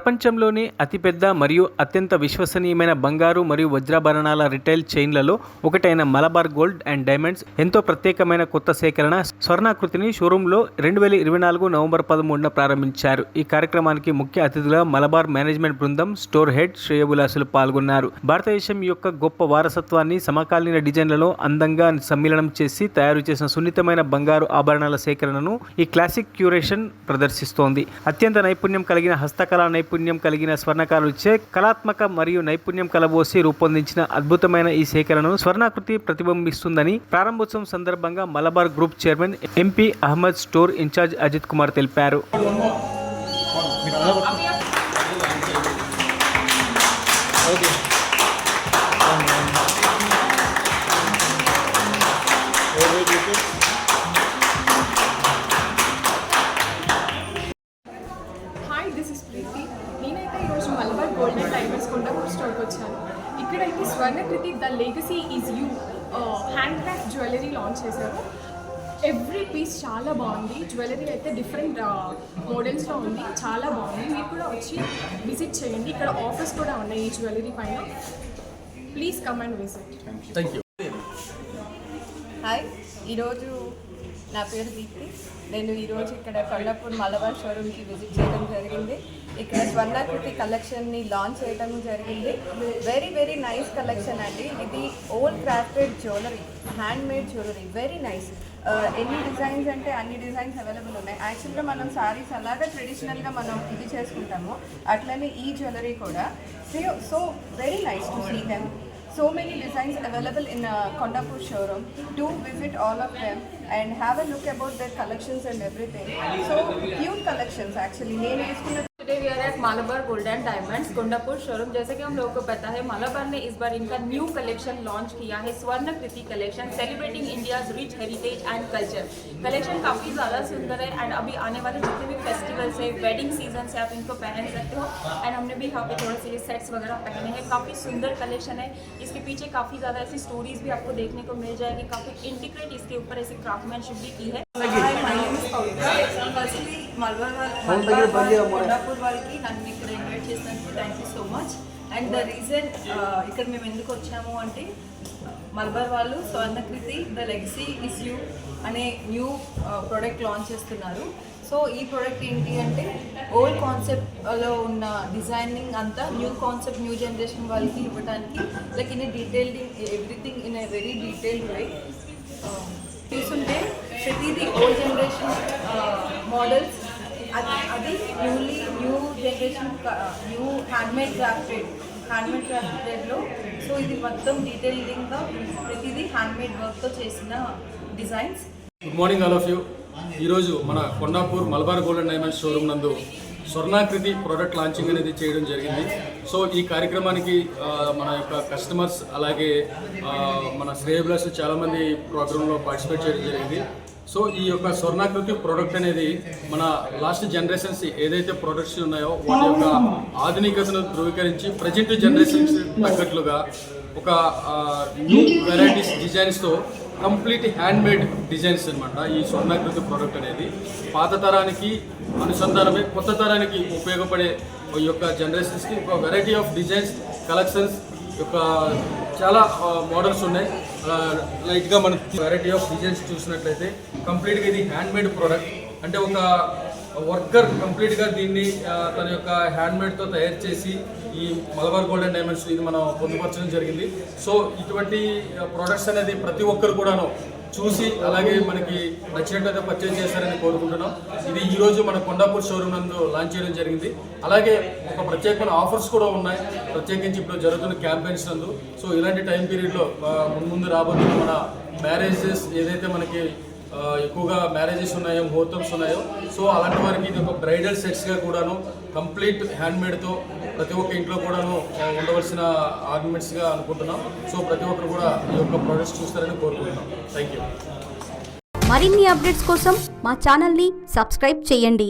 ప్రపంచంలోని అతిపెద్ద మరియు అత్యంత విశ్వసనీయమైన బంగారు మరియు వజ్రాభరణాల రిటైల్ చైన్లలో ఒకటైన మలబార్ గోల్డ్ అండ్ డైమండ్స్ ఎంతో ప్రత్యేకమైన కొత్త సేకరణ స్వర్ణాకృతిని షోరూంలో 2024 నవంబర్ 13న ప్రారంభించారు. ఈ కార్యక్రమానికి ముఖ్య అతిథులుగా మలబార్ మేనేజ్మెంట్ బృందం, స్టోర్ హెడ్ శ్రేయబులాసులు పాల్గొన్నారు. భారతదేశం యొక్క గొప్ప వారసత్వాన్ని సమకాలీన డిజైన్లలో అందంగా సమ్మిళనం చేసి తయారు చేసిన సున్నితమైన బంగారు ఆభరణాల సేకరణను ఈ క్లాసిక్ క్యూరేషన్ ప్రదర్శిస్తోంది. అత్యంత నైపుణ్యం కలిగిన హస్తకళా నైపుణ్యం కలిగిన స్వర్ణకారులచే కళాత్మక మరియు నైపుణ్యం కలబోసి రూపొందించిన అద్భుతమైన ఈ సేకరణను స్వర్ణాకృతి ప్రతిబింబిస్తుందని ప్రారంభోత్సవం సందర్భంగా Malabar group chairman MP Ahmed, store incharge Ajit Kumar తెలిపారు. నేనైతే ఈరోజు Malabar gold and diamonds Kondapur స్టోర్కి వచ్చాను. ఇక్కడైతే Swarnakriti the legacy is you hand craft jewellery launch చేశారు. ఎవ్రీ పీస్ చాలా బాగుంది. జ్యువెలరీ అయితే డిఫరెంట్ మోడల్స్లో ఉంది, చాలా బాగుంది. మీరు కూడా వచ్చి విజిట్ చేయండి. ఇక్కడ ఆఫర్స్ కూడా ఉన్నాయి ఈ జ్యువెలరీ పైన. Please come and visit. Thank you. Hi, ఈరోజు నా పేరు దీప్తి. నేను ఈరోజు ఇక్కడ కొండాపూర్ మలబార్ షోరూమ్కి విజిట్ చేయడం జరిగింది. ఇక్కడ స్వర్ణాకృతి కలెక్షన్ని లాంచ్ చేయడం జరిగింది. వెరీ వెరీ నైస్ కలెక్షన్ అండి. ఇది old crafted jewellery, hand made jewellery, very nice. ఎన్ని డిజైన్స్ అంటే అన్ని డిజైన్స్ అవైలబుల్ ఉన్నాయి. యాక్చువల్గా మనం సారీస్ అలాగా ట్రెడిషనల్గా మనం ఇది చేసుకుంటాము, అట్లనే ఈ జ్యువెలరీ కూడా. So very nice to see them. So many designs available in Kondapur showroom. Do visit all of them and have a look about their collections and everything. So cute collections actually. Today we are at Malabar Gold and Diamonds Kondapur showroom. जैसे कि हम लोगों को पता है, मलाबार ने इस बार इनका न्यू कलेक्शन लॉन्च किया है, Swarnakriti collection, celebrating India's rich heritage and culture. Collection काफ़ी ज़्यादा सुंदर है एंड अभी आने वाले जितने भी फेस्टिवल्स है, वेडिंग सीजन से आप इनको पहन सकते हो. एंड हमने भी यहाँ पे थोड़े से ये सेट्स वगैरह पहने हैं. काफ़ी सुंदर कलेक्शन है. इसके पीछे काफ़ी ज़्यादा ऐसी स्टोरीज भी आपको देखने को मिल जाएगी. काफ़ी इंटीग्रेट इसके ऊपर ऐसी क्राफ्टमैनशिप भी की है. ఫస్ట్లీ కొండాపూర్ వాళ్ళకి నన్ను ఇక్కడ ఇన్వైట్ చేసినందుకు thank you so much. And the reason ఇక్కడ మేము ఎందుకు వచ్చాము అంటే, మలబార్ వాళ్ళు స్వర్ణకృతి ద లెగసీ ఇస్ యూ అనే న్యూ ప్రోడక్ట్ లాంచ్ చేస్తున్నారు. సో ఈ ప్రోడక్ట్ ఏంటి అంటే, ఓల్డ్ కాన్సెప్ట్లో ఉన్న డిజైనింగ్ అంతా న్యూ కాన్సెప్ట్, న్యూ జనరేషన్ వాళ్ళకి ఇవ్వడానికి, like in detailed everything in a very detailed way. చూస్తుంటే ప్రతిదీ ఓల్డ్ జనరేషన్ మోడల్స్, అది న్యూ జనరేషన్ న్యూ హ్యాండ్మేడ్ క్రాఫ్టెడ్లో. సో ఇది మొత్తం డీటెయిలింగ్గా ప్రతిదీ హ్యాండ్మేడ్ వర్క్తో చేసిన designs. Good morning all of you. ఈరోజు మన Kondapur Malabar gold and diamonds showroom నందు స్వర్ణాకృతి ప్రోడక్ట్ లాంచింగ్ అనేది చేయడం జరిగింది. సో ఈ కార్యక్రమానికి మన యొక్క కస్టమర్స్ అలాగే మన శ్రేయబులాస్ చాలామంది ప్రోగ్రాంలో పార్టిసిపేట్ చేయడం జరిగింది. సో ఈ యొక్క స్వర్ణాకృతి ప్రోడక్ట్ అనేది మన లాస్ట్ జనరేషన్స్ ఏదైతే ప్రోడక్ట్స్ ఉన్నాయో వాటి యొక్క ఆధునికతను ధృవీకరించి ప్రజెంట్ జనరేషన్స్ తగ్గట్లుగా ఒక న్యూ వెరైటీస్ డిజైన్స్తో కంప్లీట్ హ్యాండ్మేడ్ డిజైన్స్ అనమాట. ఈ స్వర్ణాకృతి ప్రోడక్ట్ అనేది పాత తరానికి అనుసంధానమే, కొత్త తరానికి ఉపయోగపడే ఈ యొక్క జనరేషన్స్కి ఒక వెరైటీ ఆఫ్ డిజైన్స్, కలెక్షన్స్ యొక్క చాలా మోడల్స్ ఉన్నాయి. లైట్గా మనం వెరైటీ ఆఫ్ డిజైన్స్ చూసినట్లయితే కంప్లీట్గా ఇది హ్యాండ్మేడ్ ప్రోడక్ట్. అంటే ఒక వర్కర్ కంప్లీట్గా దీన్ని తన యొక్క హ్యాండ్మేడ్తో తయారు చేసి ఈ మలబార్ గోల్డ్ అండ్ డైమండ్స్ ఇది మనం పొందుపరచడం జరిగింది. సో ఇటువంటి ప్రోడక్ట్స్ అనేది ప్రతి ఒక్కరు కూడాను చూసి అలాగే మనకి నచ్చినట్లయితే పర్చేజ్ చేస్తారని కోరుకుంటున్నాం. ఇది ఈరోజు మన కొండాపూర్ షోరూమ్ నందు లాంచ్ చేయడం జరిగింది. అలాగే ఒక ప్రత్యేకమైన ఆఫర్స్ కూడా ఉన్నాయి, ప్రత్యేకించి ఇప్పుడు జరుగుతున్న క్యాంపెయిన్స్ నందు. సో ఇలాంటి టైం పీరియడ్లో ముందు రాబోతున్న మన మ్యారేజెస్ ఏదైతే మనకి ఎక్కువగా మ్యారేజెస్ ఉన్నాయో, ముహూర్తమ్స్ ఉన్నాయో, సో అలాంటి వారికి ఇది ఒక బ్రైడల్ సెట్స్గా కూడాను కంప్లీట్ హ్యాండ్మేడ్తో ప్రతి ఒక్క ఇంట్లో కూడాను ఉండవలసిన ఆర్నమెంట్స్గా అనుకుంటున్నాం. సో ప్రతి ఒక్కరు కూడా ఈ యొక్క ప్రోడక్ట్స్ చూస్తారని కోరుకుంటున్నాం. Thank you. మరిన్ని అప్డేట్స్ కోసం మా ఛానల్ని సబ్స్క్రైబ్ చేయండి.